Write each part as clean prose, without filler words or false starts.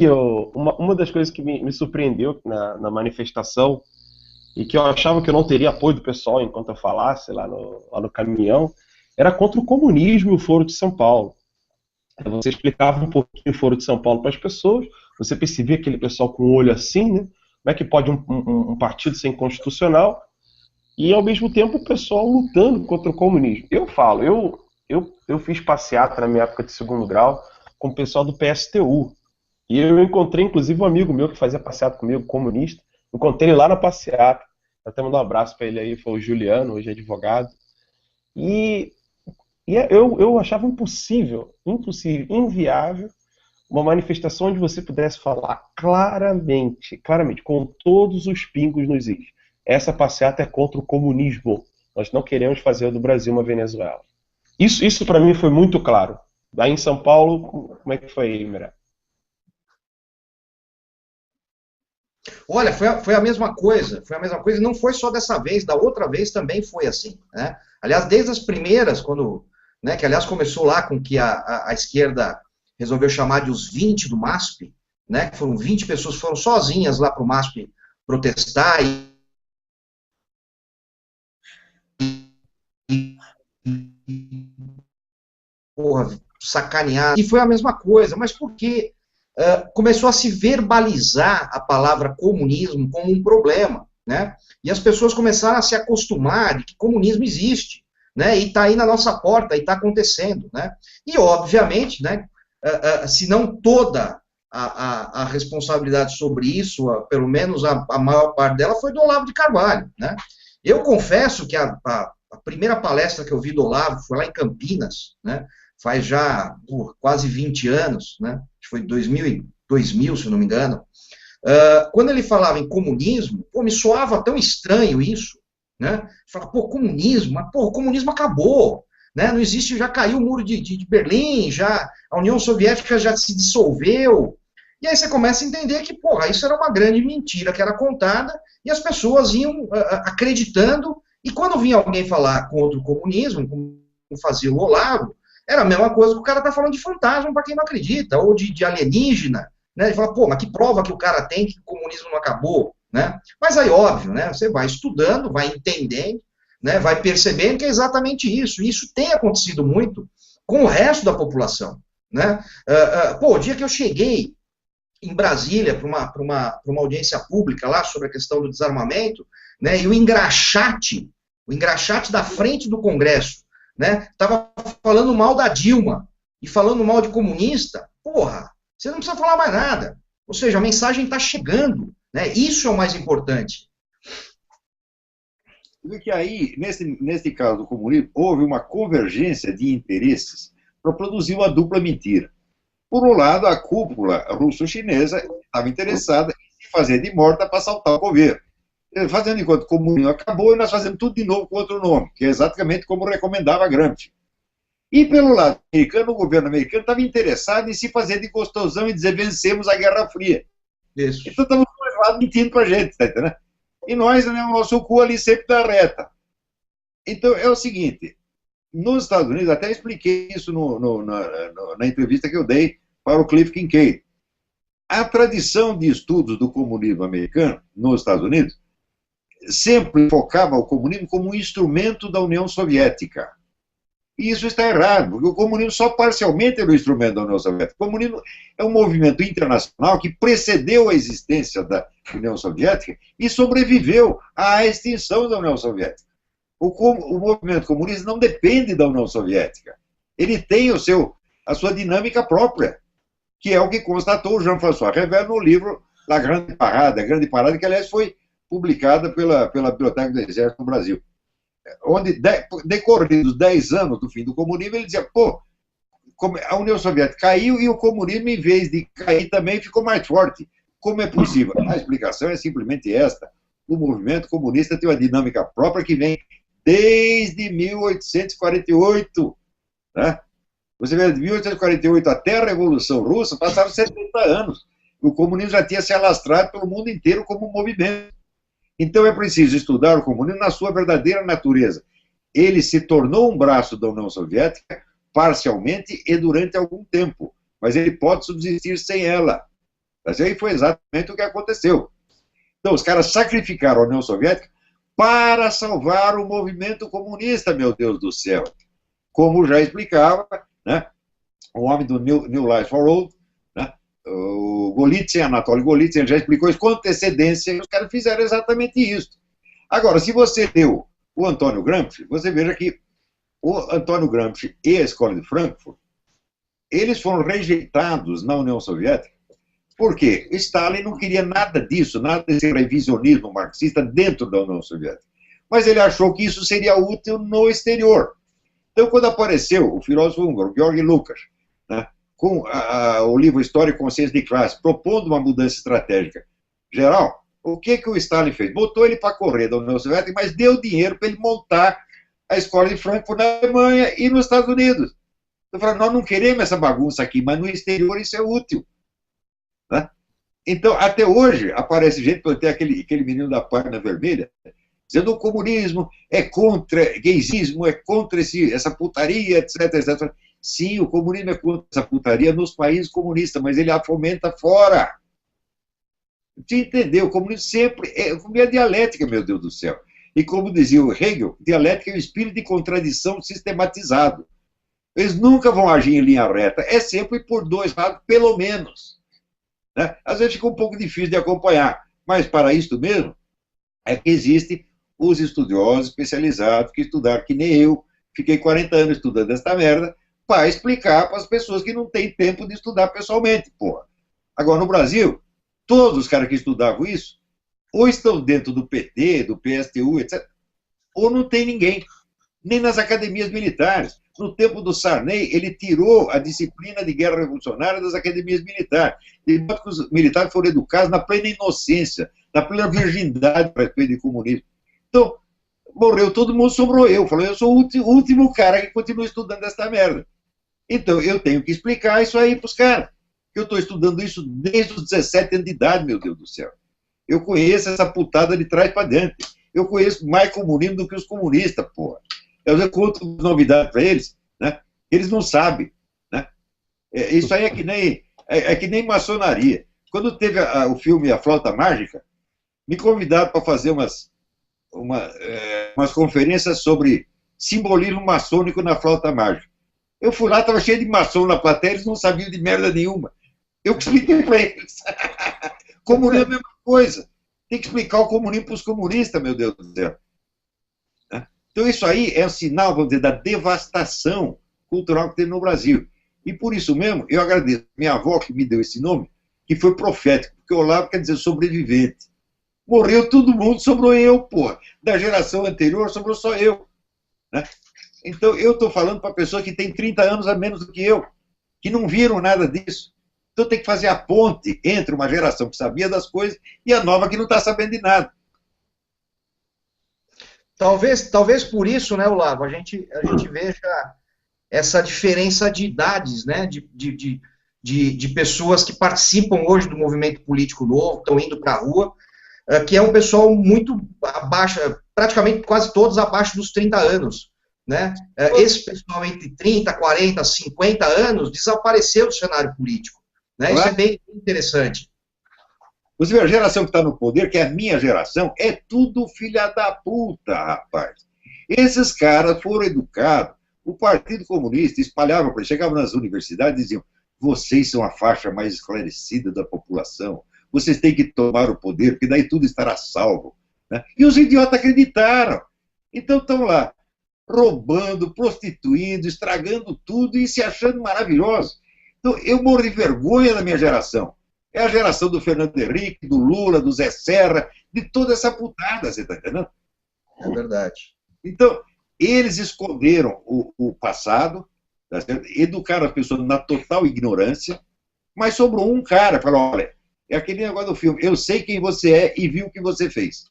uma das coisas que me surpreendeu na manifestação, e que eu achava que eu não teria apoio do pessoal enquanto eu falasse lá no caminhão, era contra o comunismo e o Foro de São Paulo. Você explicava um pouquinho o Foro de São Paulo para as pessoas, você percebia aquele pessoal com o olho assim, né? Como é que pode um partido ser inconstitucional e, ao mesmo tempo, o pessoal lutando contra o comunismo? Eu fiz passeata na minha época de segundo grau com o pessoal do PSTU. E eu encontrei, inclusive, um amigo meu que fazia passeata comigo, comunista. Encontrei ele lá na passeata. Até mandar um abraço para ele aí, foi o Juliano, hoje é advogado. E, eu achava impossível, inviável, uma manifestação onde você pudesse falar claramente, com todos os pingos nos is. Essa passeata é contra o comunismo. Nós não queremos fazer do Brasil uma Venezuela. Isso para mim foi muito claro. Aí em São Paulo, como é que foi aí, Mirá? Olha, foi a mesma coisa, e não foi só dessa vez, da outra vez também foi assim, né? Aliás, desde as primeiras, quando, né, que aliás começou lá com que a esquerda resolveu chamar de os 20 do MASP, né, que foram 20 pessoas que foram sozinhas lá para o MASP protestar porra, sacanear, e foi a mesma coisa, mas por quê? Começou a se verbalizar a palavra comunismo como um problema, né? E as pessoas começaram a se acostumar de que comunismo existe, né? E está aí na nossa porta, e está acontecendo, né? E, obviamente, né, se não toda a responsabilidade sobre isso, pelo menos a maior parte dela, foi do Olavo de Carvalho, né? Eu confesso que a primeira palestra que eu vi do Olavo foi lá em Campinas, né? Faz já quase 20 anos, né? Acho que foi 2000, se eu não me engano. Quando ele falava em comunismo, pô, me soava tão estranho isso, né? Falava, pô, comunismo, mas pô, o comunismo acabou, né? Não existe, já caiu o muro de Berlim, já a União Soviética já se dissolveu. E aí você começa a entender que, porra, isso era uma grande mentira que era contada e as pessoas iam acreditando. E quando vinha alguém falar contra o comunismo, como fazia o Olavo, era a mesma coisa que o cara tá falando de fantasma para quem não acredita, ou de alienígena, né? Ele fala, pô, mas que prova que o cara tem que o comunismo não acabou, né? Mas aí, óbvio, né? Você vai estudando, vai entendendo, né? Vai percebendo que é exatamente isso. E isso tem acontecido muito com o resto da população, né? Pô, o dia que eu cheguei em Brasília para uma audiência pública lá sobre a questão do desarmamento, né? E o engraxate da frente do Congresso, né? Tava falando mal da Dilma e falando mal de comunista, porra, você não precisa falar mais nada. Ou seja, a mensagem está chegando, né? Isso é o mais importante. Porque aí, nesse caso do comunismo, houve uma convergência de interesses para produzir uma dupla mentira. Por um lado, a cúpula russo-chinesa estava interessada em se fazer de morta para saltar o governo. Fazendo enquanto o comunismo acabou, e nós fazemos tudo de novo com outro nome, que é exatamente como recomendava Gramsci. E pelo lado americano, o governo americano estava interessado em se fazer de gostosão e dizer vencemos a Guerra Fria. Isso. Então estamos os dois lados mentindo para a gente, tá entendendo? E nós, né, o nosso cu ali sempre dá reta. Então é o seguinte, nos Estados Unidos, até expliquei isso na entrevista que eu dei para o Cliff Kincaid. A tradição de estudos do comunismo americano nos Estados Unidos sempre focava o comunismo como um instrumento da União Soviética. E isso está errado, porque o comunismo só parcialmente é um instrumento da União Soviética. O comunismo é um movimento internacional que precedeu a existência da União Soviética e sobreviveu à extinção da União Soviética. O movimento comunista não depende da União Soviética. Ele tem a sua dinâmica própria, que é o que constatou o Jean-François Révert no livro La Grande Parade, que, aliás, foi publicada pela Biblioteca do Exército no Brasil. Onde, decorridos 10 anos do fim do comunismo, ele dizia, pô, a União Soviética caiu e o comunismo, em vez de cair também, ficou mais forte. Como é possível? A explicação é simplesmente esta. O movimento comunista tem uma dinâmica própria que vem desde 1848. Né? Você vê, de 1848 até a Revolução Russa, passaram 70 anos. O comunismo já tinha se alastrado pelo mundo inteiro como um movimento. Então é preciso estudar o comunismo na sua verdadeira natureza. Ele se tornou um braço da União Soviética parcialmente e durante algum tempo, mas ele pode subsistir sem ela. Tá certo? E foi exatamente o que aconteceu. Então, os caras sacrificaram a União Soviética para salvar o movimento comunista, meu Deus do céu. Como já explicava, né, o homem do New Life for All, né, o Golitsyn, Anatoly Golitsyn, ele já explicou isso com antecedência, e os caras fizeram exatamente isso. Agora, se você leu o Antônio Gramsci, você veja que o Antônio Gramsci e a Escola de Frankfurt, eles foram rejeitados na União Soviética, porque Stalin não queria nada disso, nada desse revisionismo marxista dentro da União Soviética. Mas ele achou que isso seria útil no exterior. Então, quando apareceu o filósofo húngaro, Georg Lukács, né, com o livro História e Consciência de Classe, propondo uma mudança estratégica geral, o que o Stalin fez? Botou ele para correr da União Soviética, mas deu dinheiro para ele montar a escola de Frankfurt na Alemanha e nos Estados Unidos. Eu falei, nós não queremos essa bagunça aqui, mas no exterior isso é útil. Né? Então, até hoje, aparece gente, tem aquele menino da página vermelha, dizendo que o comunismo é contra gaysismo, é contra essa putaria, etc, etc. Sim, o comunismo é contra essa putaria nos países comunistas, mas ele a fomenta fora. Você entendeu? O comunismo sempre é dialética, meu Deus do céu. E como dizia o Hegel, dialética é o espírito de contradição sistematizado. Eles nunca vão agir em linha reta, é sempre por dois lados, pelo menos. Né? Às vezes fica um pouco difícil de acompanhar, mas para isso mesmo é que existem os estudiosos especializados que estudaram, que nem eu, fiquei 40 anos estudando esta merda, para explicar para as pessoas que não têm tempo de estudar pessoalmente, porra. Agora, no Brasil, todos os caras que estudavam isso, ou estão dentro do PT, do PSTU, etc., ou não tem ninguém, nem nas academias militares. No tempo do Sarney, ele tirou a disciplina de guerra revolucionária das academias militares. De modo que os militares foram educados na plena inocência, na plena virgindade para respeito de comunismo. Então, morreu todo mundo, sobrou eu. Falou, eu sou o último cara que continua estudando essa merda. Então, eu tenho que explicar isso aí para os caras. Eu estou estudando isso desde os 17 anos de idade, meu Deus do céu. Eu conheço essa putada de trás para dentro. Eu conheço mais comunismo do que os comunistas, porra. Eu conto novidade para eles, né? Eles não sabem, né? Isso aí é que nem maçonaria. Quando teve o filme A Flauta Mágica, me convidaram para fazer umas conferências sobre simbolismo maçônico na flauta mágica. Eu fui lá, estava cheio de maçom na plateia, eles não sabiam de merda nenhuma. Eu expliquei para eles. Comunismo é a mesma coisa. Tem que explicar o comunismo para os comunistas, meu Deus do céu. Então isso aí é um sinal, vamos dizer, da devastação cultural que teve no Brasil. E por isso mesmo, eu agradeço minha avó que me deu esse nome, que foi profético, porque Olavo quer dizer sobrevivente. Morreu todo mundo, sobrou eu, porra. Da geração anterior, sobrou só eu. Né? Então eu estou falando para pessoas que têm 30 anos a menos do que eu, que não viram nada disso. Então tem que fazer a ponte entre uma geração que sabia das coisas e a nova que não está sabendo de nada. Talvez por isso, né, Olavo, a gente veja essa diferença de idades, né, de pessoas que participam hoje do movimento político novo, estão indo para a rua, que é um pessoal muito abaixo, praticamente quase todos abaixo dos 30 anos. Né? Esse pessoal entre 30, 40, 50 anos desapareceu do cenário político. Né? Isso é bem interessante. Inclusive, a geração que está no poder, que é a minha geração, é tudo filha da puta, rapaz. Esses caras foram educados. O Partido Comunista espalhava, chegavam nas universidades e diziam: vocês são a faixa mais esclarecida da população, vocês têm que tomar o poder, porque daí tudo estará salvo. Né? E os idiotas acreditaram. Então estão lá, roubando, prostituindo, estragando tudo e se achando maravilhosos. Então, eu morro de vergonha da minha geração. É a geração do Fernando Henrique, do Lula, do Zé Serra, de toda essa putada, você está entendendo? É verdade. Então, eles esconderam o passado, tá certo? Educaram as pessoas na total ignorância, mas sobrou um cara, falou: olha, é aquele negócio do filme, eu sei quem você é e vi o que você fez.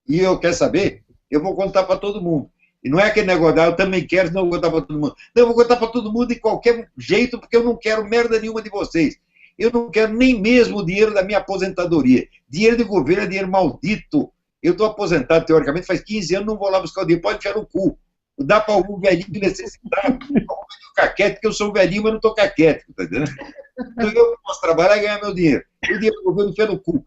E eu quero saber, eu vou contar para todo mundo. E não é aquele negócio, eu também quero, senão eu vou contar para todo mundo. Não, eu vou contar para todo mundo de qualquer jeito, porque eu não quero merda nenhuma de vocês. Eu não quero nem mesmo o dinheiro da minha aposentadoria. Dinheiro de governo é dinheiro maldito. Eu estou aposentado, teoricamente, faz 15 anos, não vou lá buscar o dinheiro. Pode enfiar no cu. Dá para algum velhinho necessitado, algum velhinho caquete, porque eu sou um velhinho, mas não estou caquete. Tá entendendo? Então eu posso trabalhar e ganhar meu dinheiro. O dinheiro do governo enfia no cu.